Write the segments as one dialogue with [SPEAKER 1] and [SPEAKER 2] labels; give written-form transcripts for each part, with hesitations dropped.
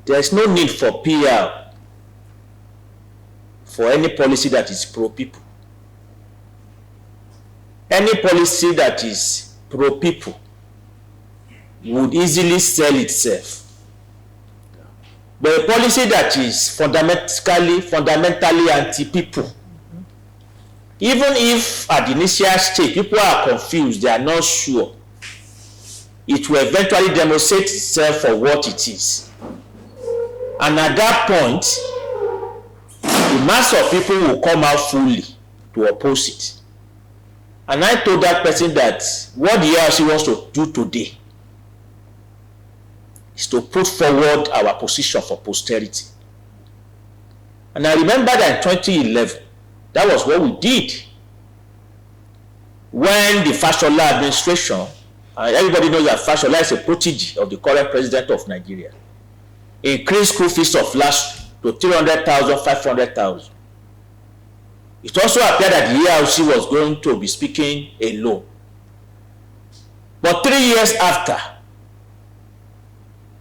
[SPEAKER 1] There is no need for PR for any policy that is pro-people. Any policy that is pro-people would easily sell itself. But a policy that is fundamentally anti-people, even if at the initial stage people are confused, they are not sure, it will eventually demonstrate itself for what it is. And at that point, the mass of people will come out fully to oppose it. And I told that person that what the ERC wants to do today is to put forward our position for posterity. And I remember that in 2011, that was what we did. When the Fashola administration, everybody knows that Fashola is a protege of the current president of Nigeria, increased school fees of last to 300,000, 500,000. It also appeared that the ERC was going to be speaking alone. But 3 years after,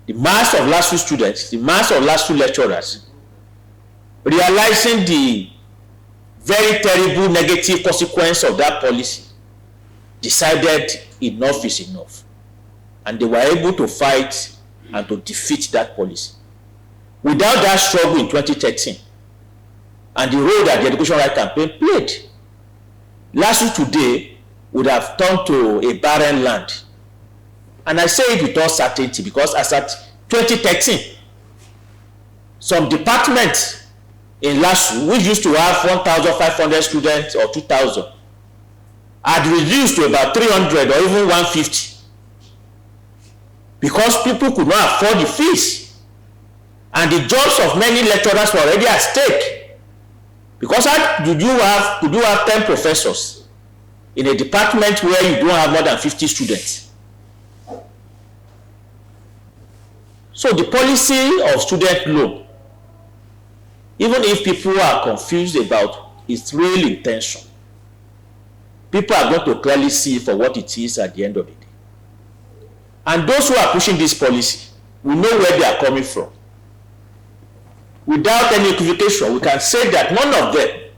[SPEAKER 1] the mass of LASU students, the mass of LASU lecturers, realizing the very terrible negative consequence of that policy, decided enough is enough. And they were able to fight and to defeat that policy. Without that struggle in 2013, and the role that the Education Right Campaign played, LASU today would have turned to a barren land. And I say it with all certainty because as at 2013, some departments in LASU, which used to have 1,500 students or 2,000, had reduced to about 300 or even 150 because people could not afford the fees. And the jobs of many lecturers were already at stake. Because could you have 10 professors in a department where you don't have more than 50 students? So the policy of student loan, even if people are confused about its real intention, people are going to clearly see for what it is at the end of the day. And those who are pushing this policy, we know where they are coming from. Without any equivocation, we can say that none of them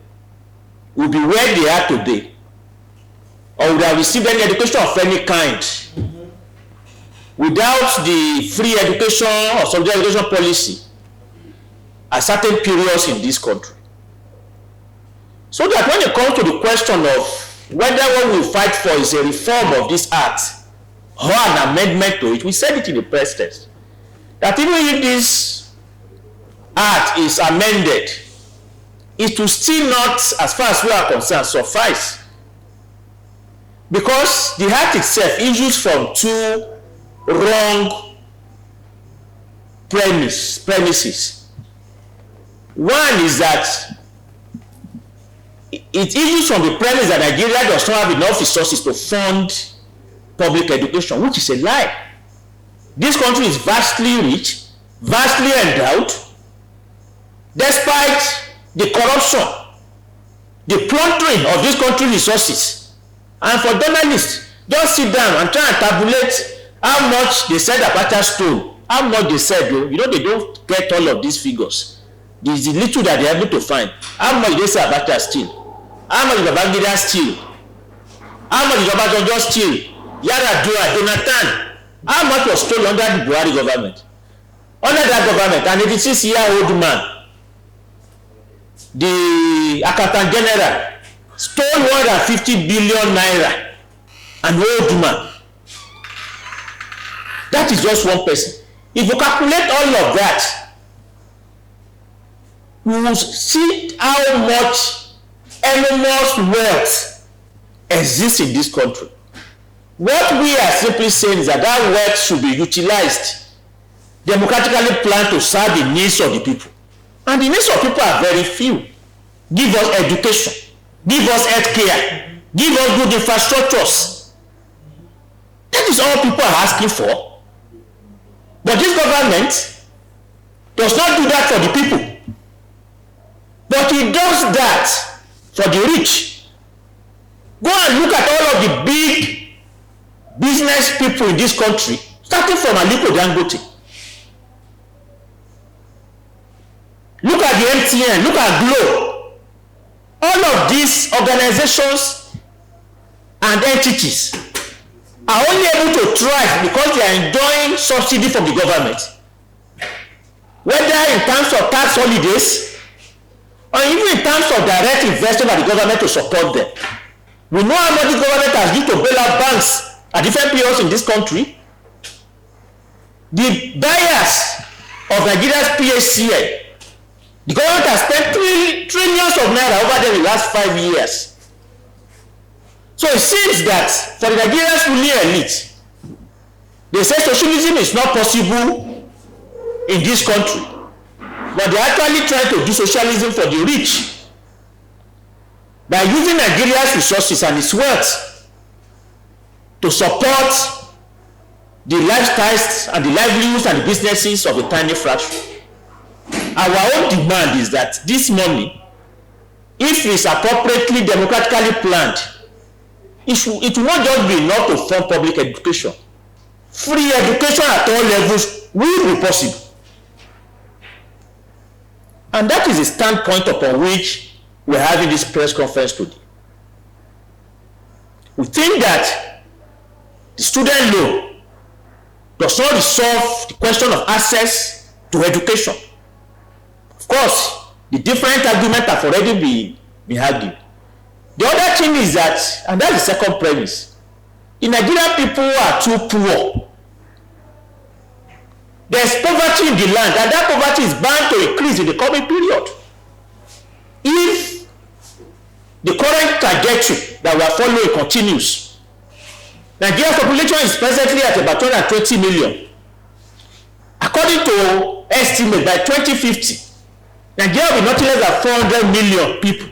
[SPEAKER 1] will be where they are today or would have received any education of any kind without the free education or subject education policy at certain periods in this country. So that when it comes to the question of whether what we fight for is a reform of this act or an amendment to it, we said it in the press text, that even if this act is amended, it will still not, as far as we are concerned, suffice. Because the act itself issues from two wrong premises. One is that it issues from the premise that Nigeria does not have enough resources to fund public education, which is a lie. This country is vastly rich, vastly endowed, despite the corruption, the plundering of this country's resources. And for journalists, just sit down and try and tabulate how much they said Abacha stole, how much they said, you know, they don't get all of these figures. There's the little that they're able to find. How much they say Abacha steal? How much did Babangida steal? How much did Obasanjo steal? Yaradua, Jonathan, how much was stolen under the Buhari government? Under that government, an 86-year-old man, the accountant general, stole 150 billion naira, an old man. That is just one person. If you calculate all of that, you will see how much enormous wealth exists in this country. What we are simply saying is that that wealth should be utilized, democratically planned to serve the needs of the people. And the needs of people are very few. Give us education, give us health care, give us good infrastructures. That is all people are asking for. But this government does not do that for the people. But it does that for the rich. Go and look at all of the big business people in this country, starting from Aliko Dangote. look at the MTN, look at Glo. All of these organizations and entities are only able to thrive because they are enjoying subsidy from the government, whether in terms of tax holidays or even in terms of direct investment by the government to support them. We know how much the government has used to bail out banks at different periods in this country. The buyers of Nigeria's PHCN, the government has spent trillions of naira over them in the last 5 years. So it seems that for the Nigeria's ruling elite, they say socialism is not possible in this country, but they are actually trying to do socialism for the rich by using Nigeria's resources and its wealth to support the lifestyles and the livelihoods and the businesses of a tiny fraction. Our own demand is that this money, if it is appropriately democratically planned, it will not just be enough to fund public education. Free education at all levels will be possible. And that is the standpoint upon which we are having this press conference today. We think that the student loan does not resolve the question of access to education. Of course, the different arguments have already been argued. The other thing is that, and that's the second premise, the Nigerian people are too poor. There's poverty in the land, and that poverty is bound to increase in the coming period. If the current trajectory that we are following continues, Nigeria's population is presently at about 220 million. According to estimates, by 2050, Nigeria will be nothing less than 400 million people.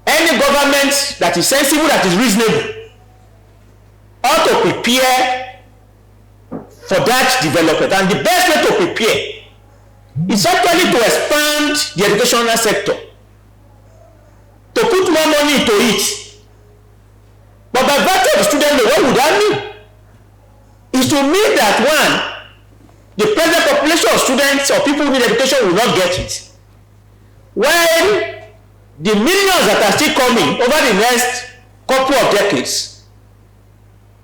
[SPEAKER 1] Any government that is sensible, that is reasonable, ought to prepare for that development. And the best way to prepare is actually to expand the educational sector, to put more money into it. But by virtue of the student loan, what would that mean? Is to mean that one, the present population of students or people who need education will not get it, while the millions that are still coming over the next couple of decades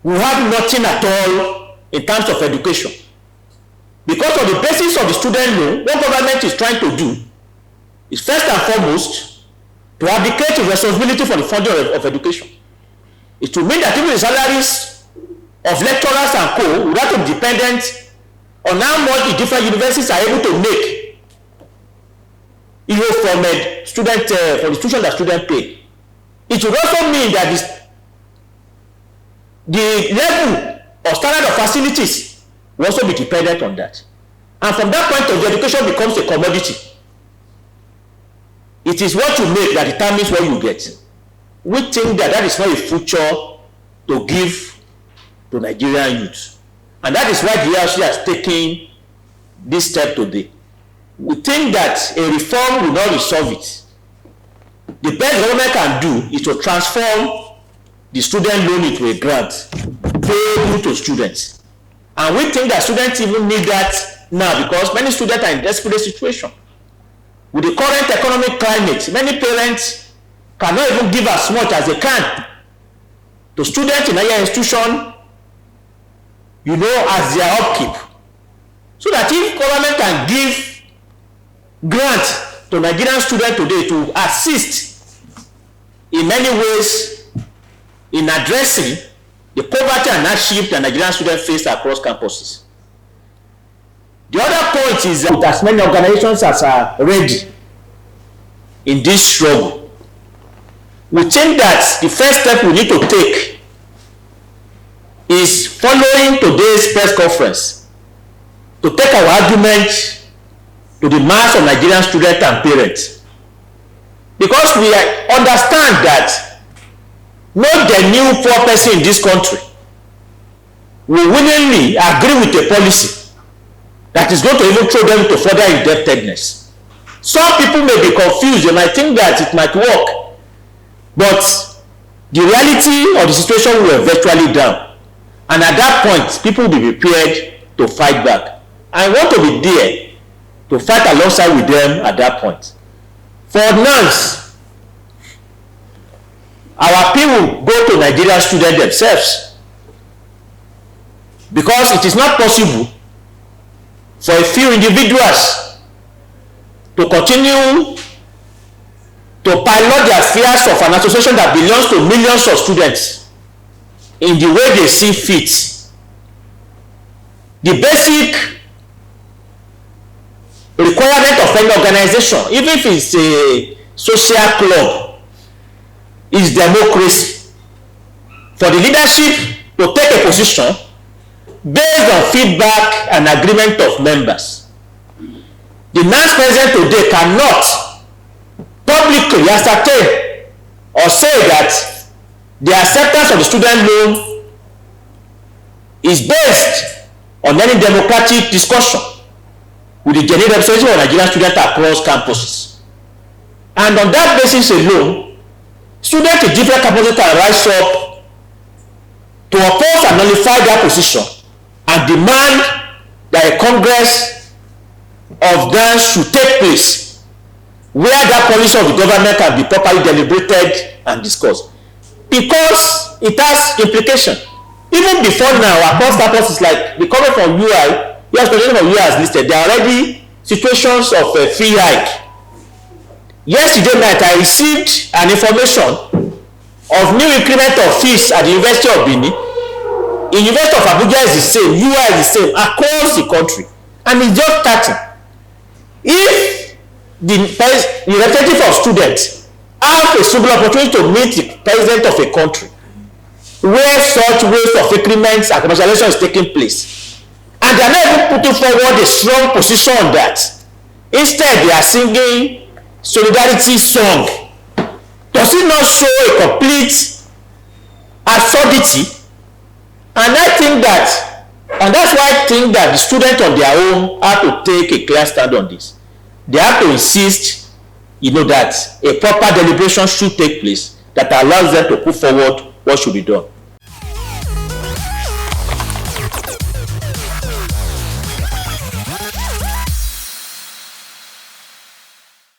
[SPEAKER 1] will have nothing at all in terms of education. Because of the basis of the student loan, what government is trying to do is first and foremost to abdicate the responsibility for the funding of education. Is to mean that even the salaries of lecturers and co will have to be dependent on how much the different universities are able to make, from a student, for the tuition that students pay. It would also mean that the level or standard of facilities will also be dependent on that. And from that point of view, education becomes a commodity. It is what you make that determines what you get. We think that that is not a future to give to Nigerian youth. And that is why the DRC has taken this step today. We think that a reform will not resolve it. The best government can do is to transform the student loan into a grant payable to students. And we think that students even need that now because many students are in desperate situation. With the current economic climate, many parents cannot even give as much as they can to students in higher institution, as their upkeep. So that if government can give grant to Nigerian students today to assist in many ways in addressing the poverty and hardship that Nigerian students face across campuses. The other point is that as many organizations as are ready in this struggle, we think that the first step we need to take is following today's press conference to take our argument to the mass of Nigerian students and parents. Because we understand that no genuine poor person in this country will willingly agree with a policy that is going to even throw them to further indebtedness. Some people may be confused, they might think that it might work, but the reality of the situation will virtually down. And at that point, people will be prepared to fight back. I want to be there to fight alongside with them at that point. For NANS, our people go to Nigerian students themselves, because it is not possible for a few individuals to continue to pilot the affairs of an association that belongs to millions of students in the way they see fit. The basic requirement of any organization, even if it's a social club, is democracy. For the leadership to take a position based on feedback and agreement of members. The NANS president today cannot publicly ascertain or say that the acceptance of the student loan is based on any democratic discussion with the genuine representation of Nigerian students across campuses. And on that basis alone, students in different campuses can rise up to oppose and nullify their position and demand that a Congress of dance should take place where that policy of the government can be properly deliberated and discussed, because it has implication. Even before now, across campuses, like the comment from UI, yes, presentation from UI has listed, there are already situations of a free hike. Yesterday night, I received an information of new increment of fees at the University of Benin. In University of Abuja is the same, UI is the same across the country, and it's just starting. If the representative of students have a single opportunity to meet the president of a country where such waste of increments and commercialization is taking place, and they are not even putting forward a strong position on that, instead they are singing solidarity song, does it not show a complete absurdity? And I think that, and that's why I think that the students on their own have to take a clear stand on this. They have to insist, that a proper deliberation should take place that allows them to put forward what should be done.